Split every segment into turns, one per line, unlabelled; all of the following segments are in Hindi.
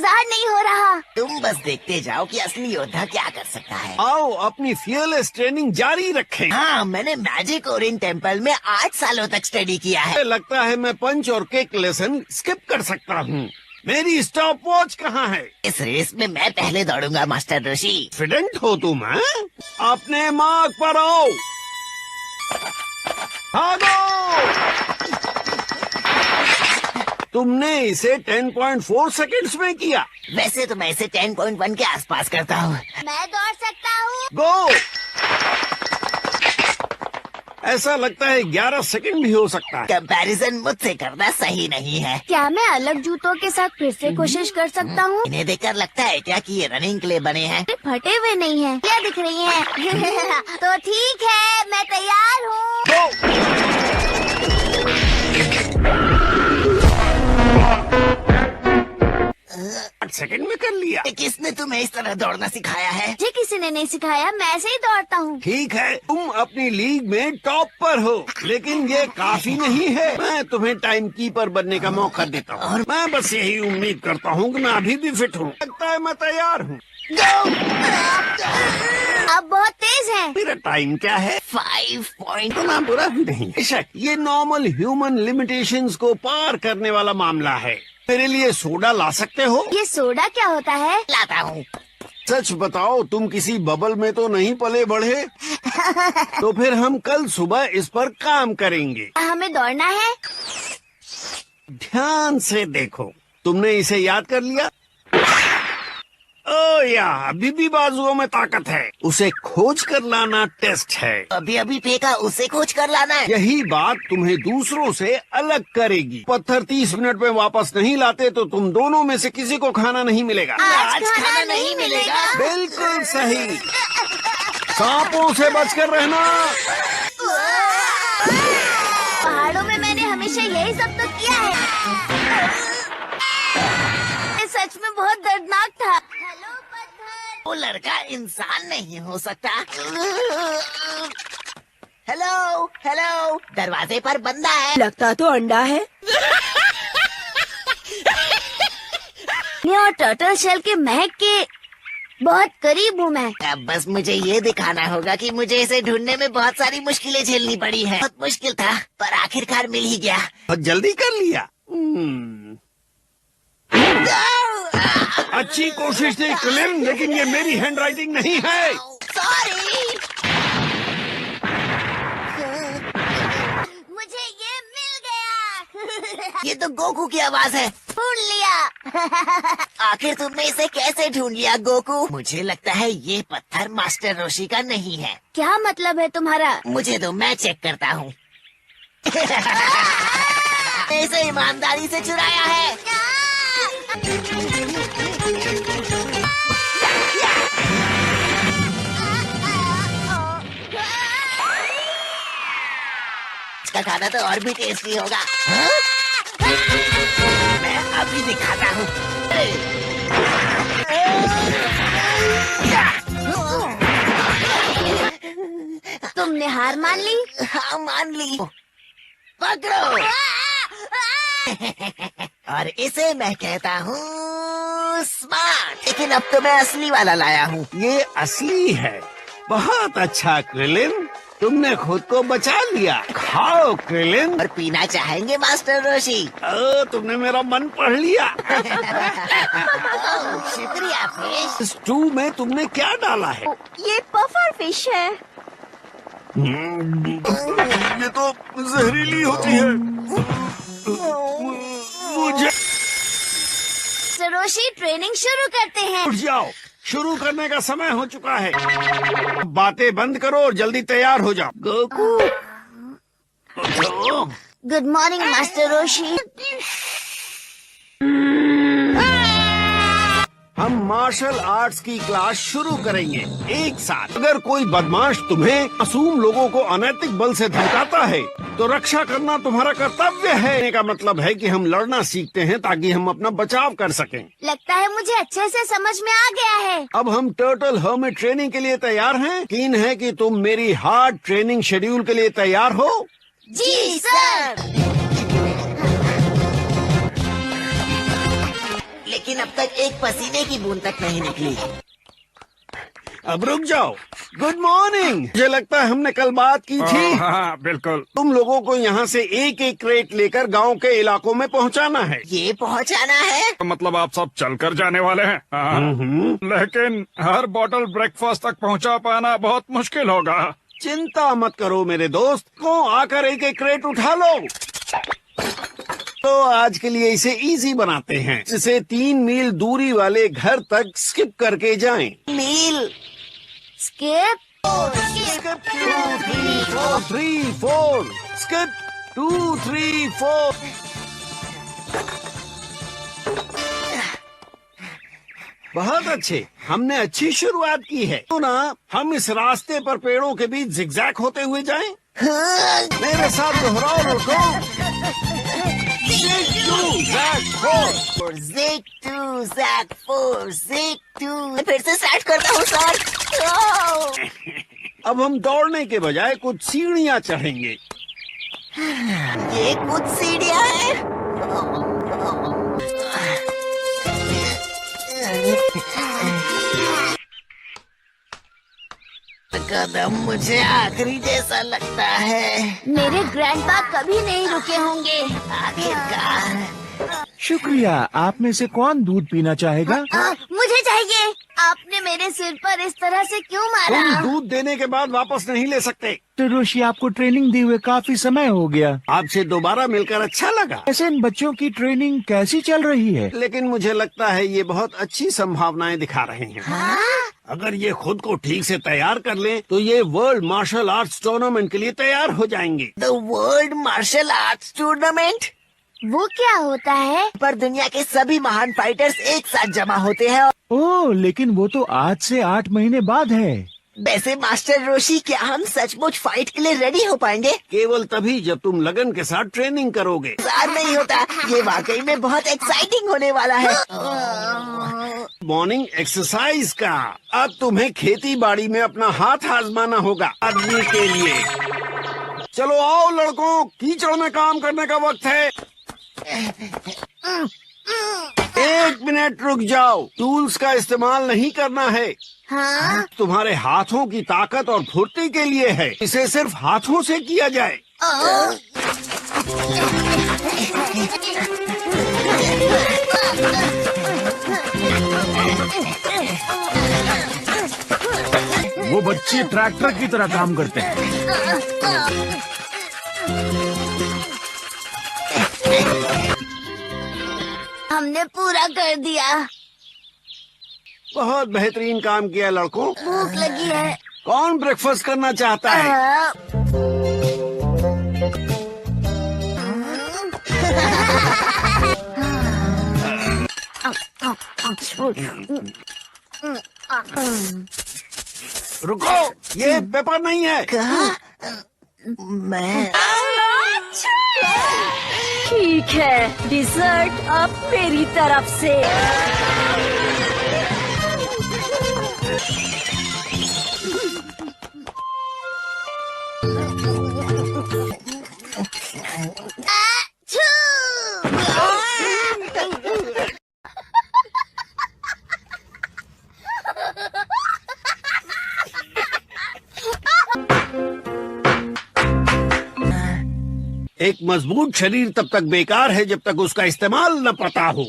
मजाक नहीं हो रहा।
तुम बस देखते जाओ कि असली योद्धा क्या कर सकता है।
आओ अपनी फियरलेस ट्रेनिंग जारी रखें।
हाँ, मैंने मैजिक ओरियन टेम्पल में 8 सालों तक स्टडी किया है।
लगता है मैं पंच और किक लेसन स्किप कर सकता हूँ। मेरी स्टॉप वॉच कहाँ है?
इस रेस में मैं पहले दौड़ूंगा मास्टर ऋषि।
कॉन्फिडेंट हो तुम, हैं? अपने मार्क पर आओ, भागो। तुमने इसे 10.4 सेकंड्स में किया।
वैसे तो मैं इसे 10.1 के आसपास करता हूँ।
मैं दौड़ सकता हूँ।
गो। ऐसा लगता है 11 सेकंड भी हो सकता है।
कंपैरिजन मुझसे करना सही नहीं है।
क्या मैं अलग जूतों के साथ फिर से कोशिश कर सकता हूँ?
इन्हें देखकर लगता है क्या कि ये रनिंग के लिए बने हैं?
फटे हुए नहीं हैं, क्या दिख रही हैं? तो ठीक है, मैं तैयार हूँ।
सेकंड में कर लिया।
किसने तुम्हें इस तरह दौड़ना सिखाया है?
मुझे किसी ने नहीं सिखाया, मैं ऐसे ही दौड़ता हूँ।
ठीक है, तुम अपनी लीग में टॉप पर हो, लेकिन ये काफी नहीं है। मैं तुम्हें टाइम कीपर बनने का मौका देता हूँ और मैं बस यही उम्मीद करता हूँ कि मैं अभी भी फिट हूँ। लगता है मैं तैयार हूँ।
अब बहुत तेज है।
मेरा टाइम क्या है?
5 पॉइंट।
इतना बुरा भी नहीं। बेशक ये नॉर्मल ह्यूमन लिमिटेशंस को पार करने वाला मामला है। मेरे लिए सोडा ला सकते हो?
ये सोडा क्या होता है?
लाता हूँ।
सच बताओ, तुम किसी बबल में तो नहीं पले बढ़े? तो फिर हम कल सुबह इस पर काम करेंगे।
हमें दौड़ना है।
ध्यान से देखो, तुमने इसे याद कर लिया? ओ या, अभी भी बाजुओं में ताकत है। उसे खोज कर लाना टेस्ट है।
अभी अभी फेंका, उसे खोज कर लाना है।
यही बात तुम्हें दूसरों से अलग करेगी। पत्थर 30 मिनट में वापस नहीं लाते तो तुम दोनों में से किसी को खाना नहीं मिलेगा।
आज खाना नहीं मिलेगा।
बिल्कुल सही। सांपों से बचकर रहना।
पहाड़ों में मैंने हमेशा यही सब तो किया है। ये सच में बहुत दर्दनाक था। हेलो पत्थर।
वो लड़का इंसान नहीं हो सकता। हेलो हेलो, दरवाजे पर बंदा है।
लगता तो अंडा है।
और टर्टल शेल के महक के बहुत करीब हूँ मैं।
अब बस मुझे ये दिखाना होगा कि मुझे इसे ढूंढने में बहुत सारी मुश्किलें झेलनी पड़ी है। बहुत मुश्किल था, पर आखिरकार मिल ही गया।
बहुत जल्दी कर लिया। अच्छी कोशिश थी क्लिन, लेकिन ये मेरी हैंडराइटिंग नहीं है।
सॉरी।
मुझे ये मिल गया।
ये तो गोकू की आवाज है।
ढूंढ लिया।
आखिर तुमने इसे कैसे ढूंढ लिया गोकू? मुझे लगता है ये पत्थर मास्टर रोशी का नहीं है।
क्या मतलब है तुम्हारा?
मुझे तो मैं चेक करता हूँ। इसे ईमानदारी से चुराया है। इसका खाना तो और भी टेस्टी होगा। हाँ? मैं अभी दिखाता हूँ।
तुमने हार मान ली?
हाँ, मान ली। पकड़ो। और इसे मैं कहता हूँ स्मार्ट। लेकिन अब तो मैं असली वाला लाया हूँ।
ये असली है। बहुत अच्छा क्रिलिन, तुमने खुद को बचा लिया। खाओ क्रिलिन।
और पीना चाहेंगे मास्टर रोशी?
तुमने मेरा मन पढ़ लिया।
शुक्रिया फिश।
स्टू में तुमने क्या डाला है?
ये पफर फिश है।
ये तो जहरीली होती है। मुझे
सरोशी, ट्रेनिंग शुरू करते हैं।
उठ जाओ, शुरू करने का समय हो चुका है। बातें बंद करो और जल्दी तैयार हो जाओ। गोकू, उठो।
गुड मॉर्निंग मास्टर रोशी।
हम मार्शल आर्ट्स की क्लास शुरू करेंगे एक साथ। अगर कोई बदमाश तुम्हें मासूम लोगों को अनैतिक बल से धमकाता है तो रक्षा करना तुम्हारा कर्तव्य है। कहने का मतलब है कि हम लड़ना सीखते हैं ताकि हम अपना बचाव कर सकें।
लगता है मुझे अच्छे से समझ में आ गया है।
अब हम टर्टल हर्मिट ट्रेनिंग के लिए तैयार हैं। यकीन है कि तुम मेरी हार्ड ट्रेनिंग शेड्यूल के लिए तैयार हो?
जी सर।
लेकिन अब तक एक पसीने की बूंद तक नहीं निकली।
अब रुक जाओ। Good morning. मुझे लगता है हमने कल बात की थी।
हाँ बिल्कुल।
तुम लोगों को यहाँ से एक एक क्रेट लेकर गांव के इलाकों में पहुँचाना है।
ये पहुँचाना है?
मतलब आप सब चलकर जाने वाले हैं? हाँ। लेकिन हर बोतल ब्रेकफास्ट तक पहुँचा पाना बहुत मुश्किल होगा।
चिंता मत करो मेरे दोस्त, को आकर एक एक क्रेट उठा लो। तो आज के लिए इसे इजी बनाते हैं। इसे 3 मील दूरी वाले घर तक स्किप करके जाएं।
मील
स्किप
स्किप 2 3 4 3 4 स्किप 2 3 4। बहुत अच्छे, हमने अच्छी शुरुआत की है। तो ना हम इस रास्ते पर पेड़ों के बीच जिगजैग होते हुए जाएं। मेरे साथ दोहराओ लड़कों। Zig 2 Zag 4।
Zig 2 Zag 4 Zig 2। फिर से स्टार्ट करता हूँ सर।
अब हम दौड़ने के बजाय कुछ सीढ़ियाँ चढ़ेंगे।
ये कुछ सीढ़ियाँ हैं। कदम मुझे आखिरी जैसा लगता है।
मेरे ग्रैंडपा कभी नहीं रुके होंगे।
आखिरकार।
शुक्रिया। आप में से कौन दूध पीना चाहेगा?
मुझे चाहिए। आपने मेरे सिर पर इस तरह से क्यों मारा?
तुम दूध देने के बाद वापस नहीं ले सकते।
तो रोशी, आपको ट्रेनिंग दिए हुए काफी समय हो गया।
आपसे दोबारा मिलकर अच्छा लगा।
ऐसे इन बच्चों की ट्रेनिंग कैसी चल रही है?
लेकिन मुझे लगता है ये बहुत अच्छी संभावनाएं दिखा रहे हैं। अगर ये खुद को ठीक से तैयार कर लें, तो ये वर्ल्ड मार्शल आर्ट्स टूर्नामेंट के लिए तैयार हो जाएंगे।
The world martial arts tournament?
वो क्या होता है?
पर दुनिया के सभी महान फाइटर्स एक साथ जमा होते हैं।
ओह, लेकिन वो तो आज से 8 महीने बाद है।
वैसे मास्टर रोशी, क्या हम सचमुच फाइट के लिए रेडी हो पाएंगे?
केवल तभी जब तुम लगन के साथ ट्रेनिंग करोगे।
इंतजार नहीं होता। ये वाकई में बहुत एक्साइटिंग होने वाला है।
मॉर्निंग एक्सरसाइज का। अब तुम्हें खेती बाड़ी में अपना हाथ आजमाना होगा आदमी के लिए। चलो आओ लड़कों, कीचड़ में काम करने का वक्त है। 1 मिनट रुक जाओ। टूल्स का इस्तेमाल नहीं करना है।
हाँ?
तुम्हारे हाथों की ताकत और फुर्ती के लिए है। इसे सिर्फ हाथों से किया जाए।
वो बच्चे ट्रैक्टर की तरह काम करते हैं।
हमने पूरा कर दिया।
बहुत बेहतरीन काम किया लड़कों।
भूख लगी है।
कौन ब्रेकफास्ट करना चाहता है? रुको, ये पेपर नहीं है।
मैं
ठीक है, डिजर्ट अब मेरी तरफ से।
एक मजबूत शरीर तब तक बेकार है जब तक उसका इस्तेमाल न पता हो।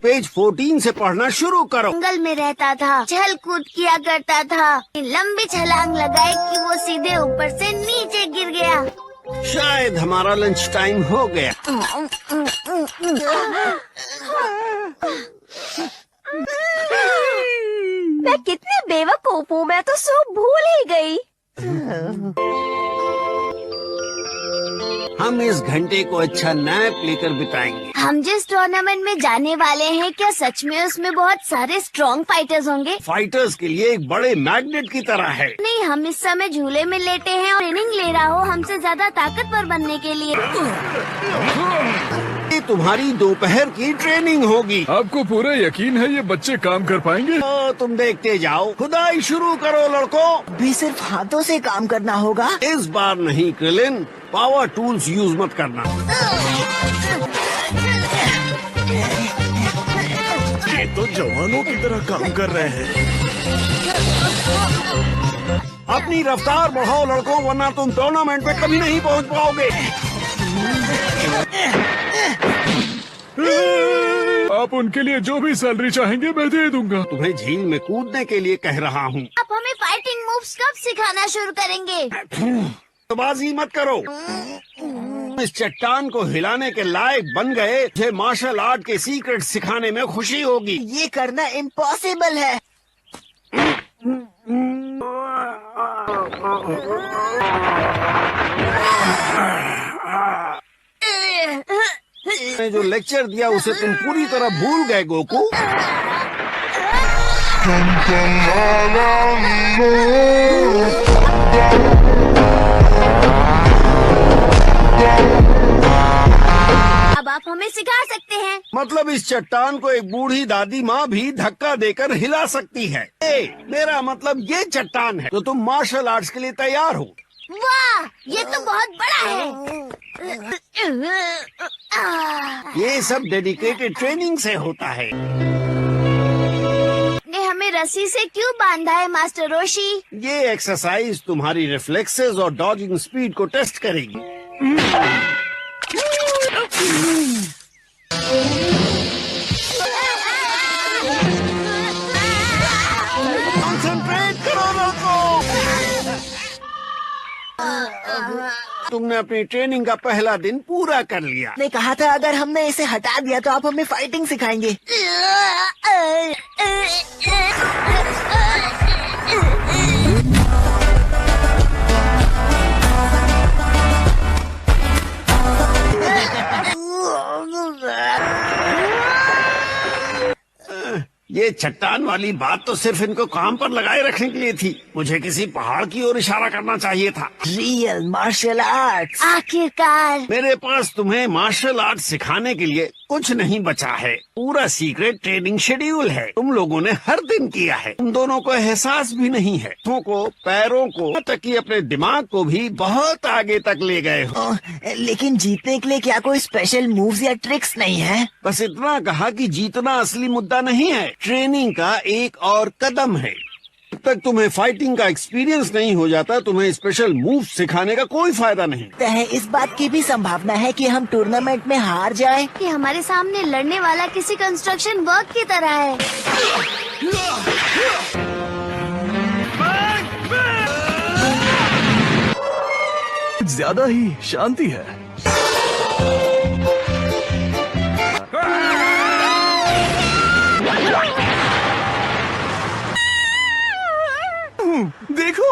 पेज 14 से पढ़ना शुरू करो।
जंगल में रहता था, छल कूद किया करता था, लंबी छलांग लगाई कि वो सीधे ऊपर से नीचे गिर गया।
शायद हमारा लंच टाइम हो गया।
मैं कितनी बेवकूफ हूँ, मैं तो सब भूल ही गई।
हम इस घंटे को अच्छा नैप लेकर बिताएंगे।
हम जिस टूर्नामेंट में जाने वाले हैं, क्या सच में उसमें बहुत सारे स्ट्रॉन्ग फाइटर्स होंगे?
फाइटर्स के लिए एक बड़े मैग्नेट की तरह है।
नहीं, हम इस समय झूले में लेटे हैं और ट्रेनिंग ले रहा हो हमसे ज्यादा ताकतवर बनने के लिए।
ये तुम्हारी दोपहर की ट्रेनिंग होगी।
आपको पूरा यकीन है ये बच्चे काम कर पाएंगे?
तो तुम देखते जाओ। खुदाई शुरू करो लड़कों।
भी सिर्फ हाथों से काम करना होगा?
इस बार नहीं क्रिलिन, पावर टूल्स यूज मत करना।
ये तो जवानों की तरह काम कर रहे हैं।
अपनी रफ्तार बढ़ाओ लड़कों, वरना तुम टूर्नामेंट में कभी नहीं पहुंच पाओगे।
आप उनके लिए जो भी सैलरी चाहेंगे मैं दे दूंगा।
तुम्हें झील में कूदने के लिए कह रहा हूँ।
आप हमें फाइटिंग मूव्स कब सिखाना शुरू करेंगे?
बाजी मत करो। इस चट्टान को हिलाने के लायक बन गए, मुझे मार्शल आर्ट के सीक्रेट सिखाने में खुशी होगी।
ये करना इम्पॉसिबल है।
मैंने जो लेक्चर दिया उसे तुम पूरी तरह भूल गए गोकू।
अब आप हमें सिखा सकते हैं।
मतलब इस चट्टान को एक बूढ़ी दादी माँ भी धक्का देकर हिला सकती है। मेरा मतलब ये चट्टान है। तो तुम मार्शल आर्ट्स के लिए तैयार हो?
वाह, ये तो बहुत बड़ा है।
ये सब डेडिकेटेड ट्रेनिंग से होता है।
ने हमें रस्सी से क्यों बांधा है मास्टर रोशी?
ये एक्सरसाइज तुम्हारी रिफ्लेक्सेस और डॉजिंग स्पीड को टेस्ट करेगी। कंसंट्रेट करो लोगों। तुमने अपनी ट्रेनिंग का पहला दिन पूरा कर लिया।
ने कहा था अगर हमने इसे हटा दिया तो आप हमें फाइटिंग सिखाएंगे।
ये चट्टान वाली बात तो सिर्फ इनको काम पर लगाए रखने के लिए थी। मुझे किसी पहाड़ की ओर इशारा करना चाहिए था।
Real martial arts.
आखिरकार
मेरे पास तुम्हें मार्शल आर्ट सिखाने के लिए कुछ नहीं बचा है। पूरा सीक्रेट ट्रेनिंग शेड्यूल है। तुम लोगों ने हर दिन किया है। तुम दोनों को एहसास भी नहीं है। हाथों को, पैरों को, यहाँ तक कि अपने दिमाग को भी बहुत आगे तक ले गए हो।
लेकिन जीतने के लिए क्या कोई स्पेशल मूव्स या ट्रिक्स नहीं है?
बस इतना कहा कि जीतना असली मुद्दा नहीं है, ट्रेनिंग का एक और कदम है। जब तक तुम्हें फाइटिंग का एक्सपीरियंस नहीं हो जाता, तुम्हें स्पेशल मूव सिखाने का कोई फायदा नहीं।
है इस बात की भी संभावना है कि हम टूर्नामेंट में हार जाएं।
कि हमारे सामने लड़ने वाला किसी कंस्ट्रक्शन वर्क की तरह है।
ज्यादा ही शांति है। देखो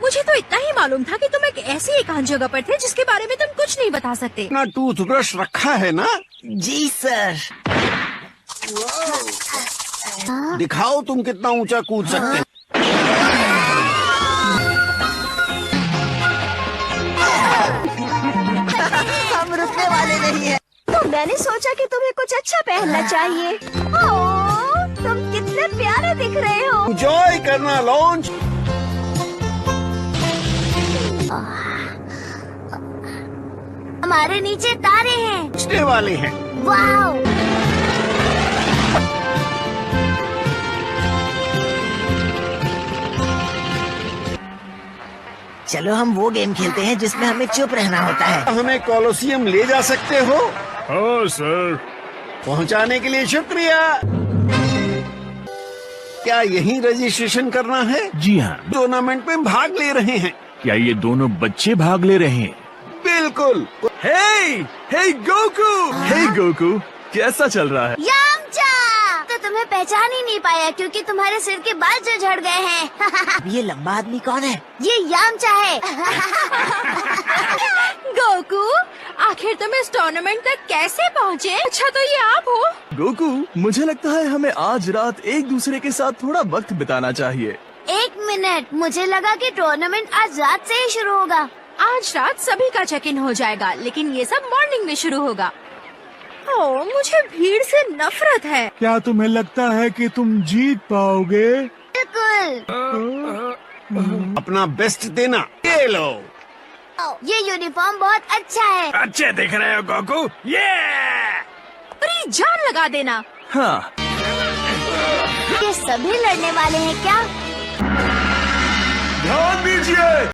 मुझे तो इतना ही मालूम था कि तुम एक ऐसी एकांत जगह पर थे जिसके बारे में तुम कुछ नहीं बता सकते।
अपना टूथब्रश रखा है ना?
जी सर।
दिखाओ तुम कितना ऊंचा कूद सकते हो।
हम रुकने वाले नहीं है।
तो मैंने सोचा कि तुम्हें कुछ अच्छा पहनना चाहिए। ओह, तुम कितने प्यारे दिख रहे हो।
एंजॉय करना लॉन्च।
हमारे नीचे तारे हैं।
पूछने वाले हैं।
वाह,
चलो हम वो गेम खेलते हैं जिसमें हमें चुप रहना होता है।
हमें कोलोसियम ले जा सकते हो?
हाँ सर।
पहुंचाने के लिए शुक्रिया। क्या यही रजिस्ट्रेशन करना है?
जी हाँ।
टूर्नामेंट में भाग ले रहे हैं।
क्या ये दोनों बच्चे भाग ले रहे हैं?
बिल्कुल।
हे गोकू, कैसा चल रहा है?
यामचा! तो तुम्हें पहचान ही नहीं पाया क्योंकि तुम्हारे सिर के बाल जो झड़ गए हैं।
ये लंबा आदमी कौन है?
ये यामचा है।
गोकू, आखिर तुम इस टूर्नामेंट तक कैसे पहुँचे? अच्छा तो ये आप हो।
गोकू, मुझे लगता है हमें आज रात एक दूसरे के साथ थोड़ा वक्त बिताना चाहिए।
एक मिनट, मुझे लगा कि टूर्नामेंट आज रात से ही शुरू होगा।
आज रात सभी का चेक इन हो जाएगा, लेकिन ये सब मॉर्निंग में शुरू होगा। ओह, मुझे भीड़ से नफरत है।
क्या तुम्हें लगता है कि तुम जीत पाओगे?
बिल्कुल।
अपना बेस्ट देना। ये लो।
ये यूनिफॉर्म बहुत अच्छा है।
अच्छे दिख रहे हो गोकू। ये
अरे जान लगा देना।
हाँ,
ये सभी लड़ने वाले हैं क्या?
ध्यान दीजिए।